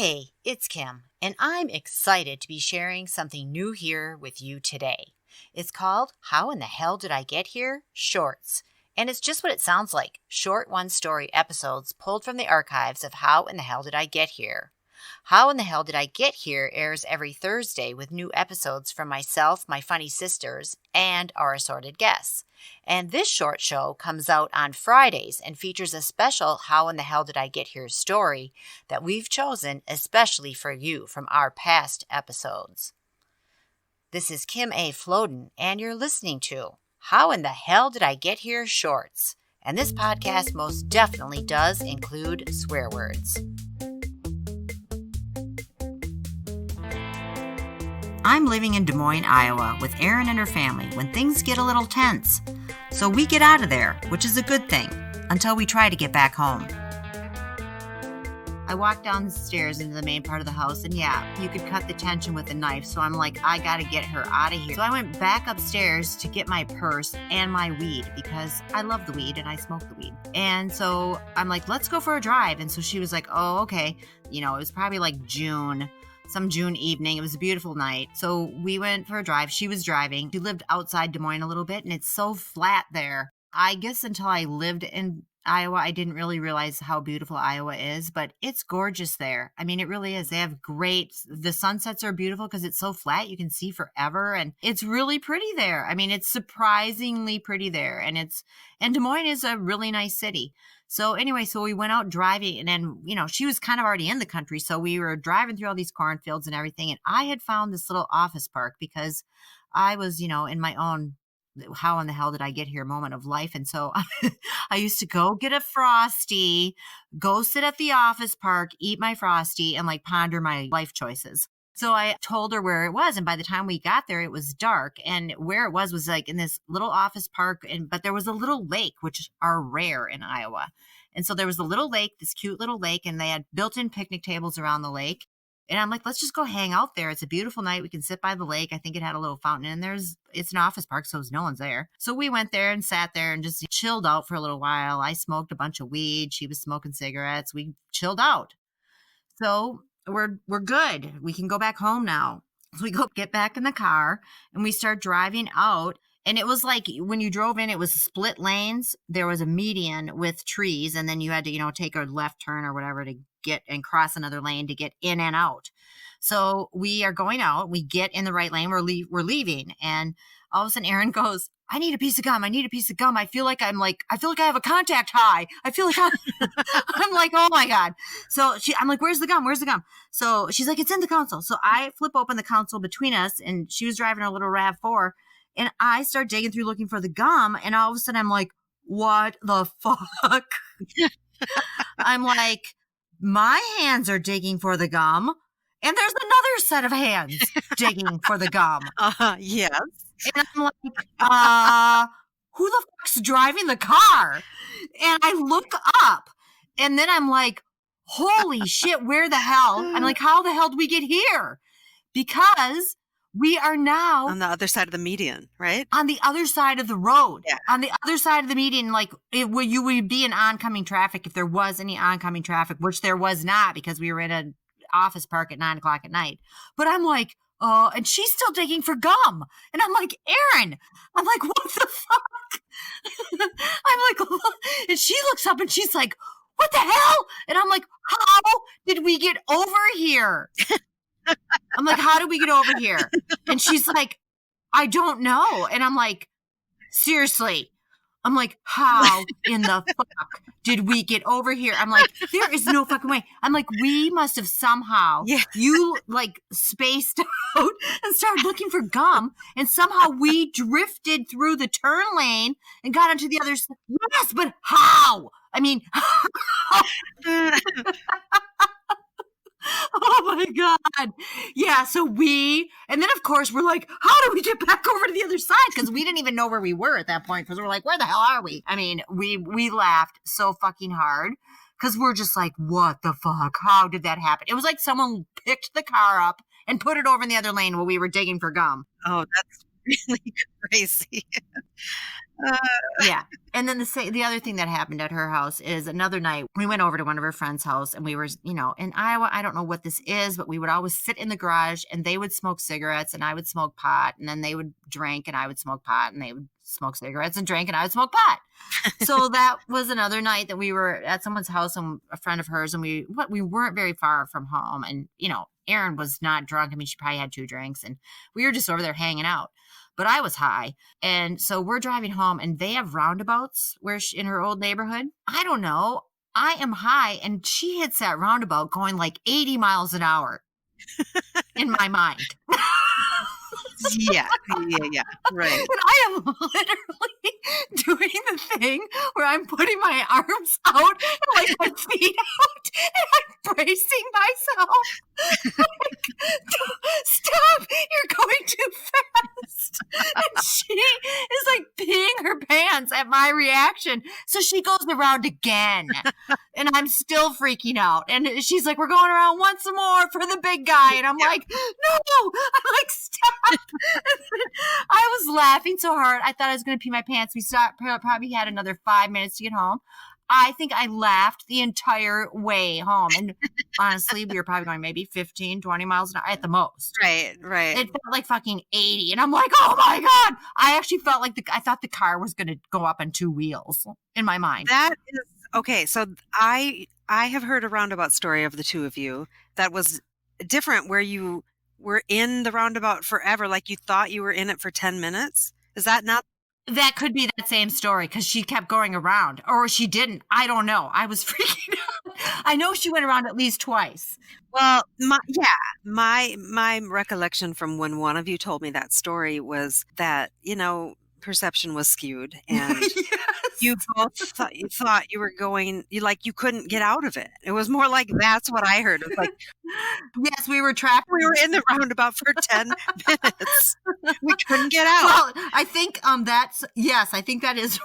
Hey, it's Kim, and I'm excited to be sharing something new here with you today. It's called How in the Hell Did I Get Here? Shorts. And it's just what it sounds like, short one-story episodes pulled from the archives of How in the Hell Did I Get Here? How in the Hell Did I Get Here airs every Thursday with new episodes from myself, my funny sisters, and our assorted guests. And this short show comes out on Fridays and features a special How in the Hell Did I Get Here story that we've chosen especially for you from our past episodes. This is Kim A. Floden, and you're listening to How in the Hell Did I Get Here Shorts. And this podcast most definitely does include swear words. I'm living in Des Moines, Iowa with Erin and her family when things get a little tense. So we get out of there, which is a good thing, until we try to get back home. I walked down the stairs into the main part of the house, and yeah, you could cut the tension with a knife, so I'm like, I gotta get her out of here. So I went back upstairs to get my purse and my weed, because I love the weed and I smoke the weed. And so I'm like, let's go for a drive. And so she was like, oh, okay. You know, it was probably like some June evening. It was a beautiful night. So we went for a drive. She was driving. She lived outside Des Moines a little bit, and it's so flat there. I guess until I lived in Iowa, I didn't really realize how beautiful Iowa is, but it's gorgeous there. I mean, it really is. They have the sunsets are beautiful because it's so flat. You can see forever, and it's really pretty there. I mean, it's surprisingly pretty there, and Des Moines is a really nice city. So anyway, so we went out driving, and then, you know, she was kind of already in the country. So we were driving through all these cornfields and everything. And I had found this little office park because I was, you know, in my own, how in the hell did I get here moment of life. And so I used to go get a Frosty, go sit at the office park, eat my Frosty, and like ponder my life choices. So I told her where it was. And by the time we got there, it was dark. And where it was like in this little office park. But there was a little lake, which are rare in Iowa. And so there was a little lake, this cute little lake, and they had built-in picnic tables around the lake. And I'm like, let's just go hang out there. It's a beautiful night. We can sit by the lake. I think it had a little fountain, and it's an office park, so no one's there. So we went there and sat there and just chilled out for a little while. I smoked a bunch of weed. She was smoking cigarettes. We chilled out. So we're good. We can go back home now. So we get back in the car and we start driving out. And it was like when you drove in, it was split lanes. There was a median with trees, and then you had to, you know, take a left turn or whatever to get and cross another lane to get in and out. So we are going out. We get in the right lane. We're leaving, and all of a sudden, Erin goes, "I need a piece of gum. I need a piece of gum. I feel like I have a contact high. I feel like I'm like, oh my God." So I'm like, "Where's the gum? Where's the gum?" So she's like, "It's in the console." So I flip open the console between us, and she was driving her little RAV4. And I start digging through looking for the gum. And all of a sudden I'm like, what the fuck? I'm like, my hands are digging for the gum. And there's another set of hands digging for the gum. Yes. And I'm like, who the fuck's driving the car? And I look up, and then I'm like, holy shit, where the hell? I'm like, how the hell did we get here? Because we are now on the other side of the median, right? On the other side of the road. Yeah. On the other side of the median, like you would be in oncoming traffic if there was any oncoming traffic, which there was not because we were in an office park at 9:00 at night. But I'm like, and she's still digging for gum. And I'm like, Erin, I'm like, what the fuck? I'm like, and she looks up and she's like, what the hell? And I'm like, how did we get over here? I'm like, how did we get over here? And she's like, I don't know. And I'm like, seriously. I'm like, how in the fuck did we get over here? I'm like, there is no fucking way. I'm like, we must have somehow, you like spaced out and started looking for gum. And somehow we drifted through the turn lane and got onto the other side. Yes, but how? I mean, oh my God. Yeah. So and then of course we're like, how do we get back over to the other side? Because we didn't even know where we were at that point. Because we're like, where the hell are we? I mean, we laughed so fucking hard because we're just like, what the fuck? How did that happen? It was like someone picked the car up and put it over in the other lane while we were digging for gum. Oh, that's really crazy. Uh, Yeah. And then the other thing that happened at her house is another night we went over to one of her friend's house and we were, in Iowa. I don't know what this is, but we would always sit in the garage and they would smoke cigarettes and I would smoke pot, and then they would drink and I would smoke pot, and they would smoke cigarettes and drink and I would smoke pot. So that was another night that we were at someone's house, and a friend of hers, and we weren't very far from home, and Erin was not drunk. I mean, she probably had 2 drinks, and we were just over there hanging out. But I was high. And so we're driving home, and they have roundabouts in her old neighborhood. I don't know. I am high, and she hits that roundabout going like 80 miles an hour in my mind. yeah, yeah, right. And I am literally doing the thing where I'm putting my arms out and like my feet out, and I'm bracing myself. Like, stop! You're going too fast. And she is like peeing her pants at my reaction. So she goes around again. And I'm still freaking out. And she's like, we're going around once more for the big guy. And I'm like, no. I'm like, stop. I was laughing so hard. I thought I was going to pee my pants. We stopped, probably had another 5 minutes to get home. I think I laughed the entire way home. And honestly, we were probably going maybe 15, 20 miles an hour at the most. Right. It felt like fucking 80. And I'm like, oh my God. I actually felt like I thought the car was going to go up on 2 wheels in my mind. That is okay. So I have heard a roundabout story of the two of you that was different, where you were in the roundabout forever, like you thought you were in it for 10 minutes. Is that not? That could be that same story, because she kept going around, or she didn't. I don't know. I was freaking out. I know she went around at least twice. Well, my recollection from when one of you told me that story was that, perception was skewed, and Yes. you both thought you were going, you couldn't get out of it. It was more like that's what I heard. It was like, Yes, we were trapped. we were in the roundabout for 10 minutes. We couldn't get out. Well, I think yes, I think that is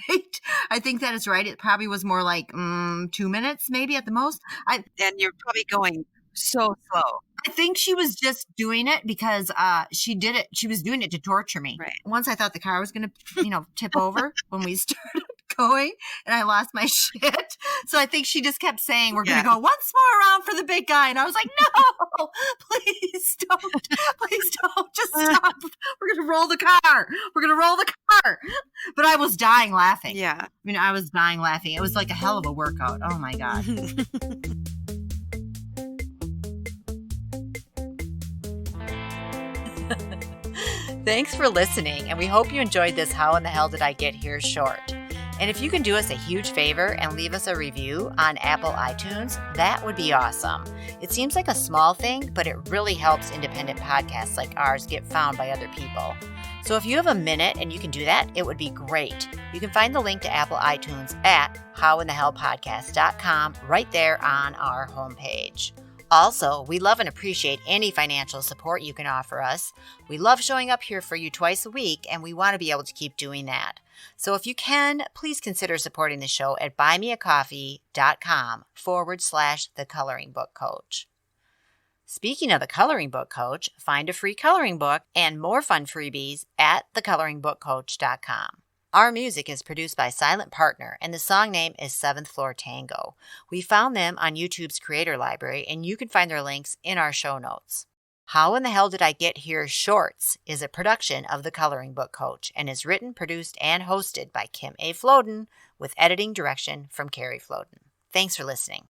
right. I think that is right. It probably was more like 2 minutes, maybe at the most. And you're probably going so slow. I think she was just doing it because she did it. She was doing it to torture me. Right. Once I thought the car was going to, tip over when we started going, and I lost my shit. So I think she just kept saying, we're going to go once more around for the big guy. And I was like, no, please don't. Just stop. We're going to roll the car. But I was dying laughing. Yeah. I mean, I was dying laughing. It was like a hell of a workout. Oh my God. Thanks for listening, and we hope you enjoyed this How in the Hell Did I Get Here short. And if you can do us a huge favor and leave us a review on Apple iTunes, that would be awesome. It seems like a small thing, but it really helps independent podcasts like ours get found by other people. So if you have a minute and you can do that, it would be great. You can find the link to Apple iTunes at howinthehellpodcast.com right there on our homepage. Also, we love and appreciate any financial support you can offer us. We love showing up here for you twice a week, and we want to be able to keep doing that. So if you can, please consider supporting the show at buymeacoffee.com/thecoloringbookcoach. Speaking of the Coloring Book Coach, find a free coloring book and more fun freebies at thecoloringbookcoach.com. Our music is produced by Silent Partner, and the song name is 7th Floor Tango. We found them on YouTube's Creator Library, and you can find their links in our show notes. How in the Hell Did I Get Here Shorts is a production of The Coloring Book Coach and is written, produced, and hosted by Kim A. Floden with editing direction from Carrie Floden. Thanks for listening.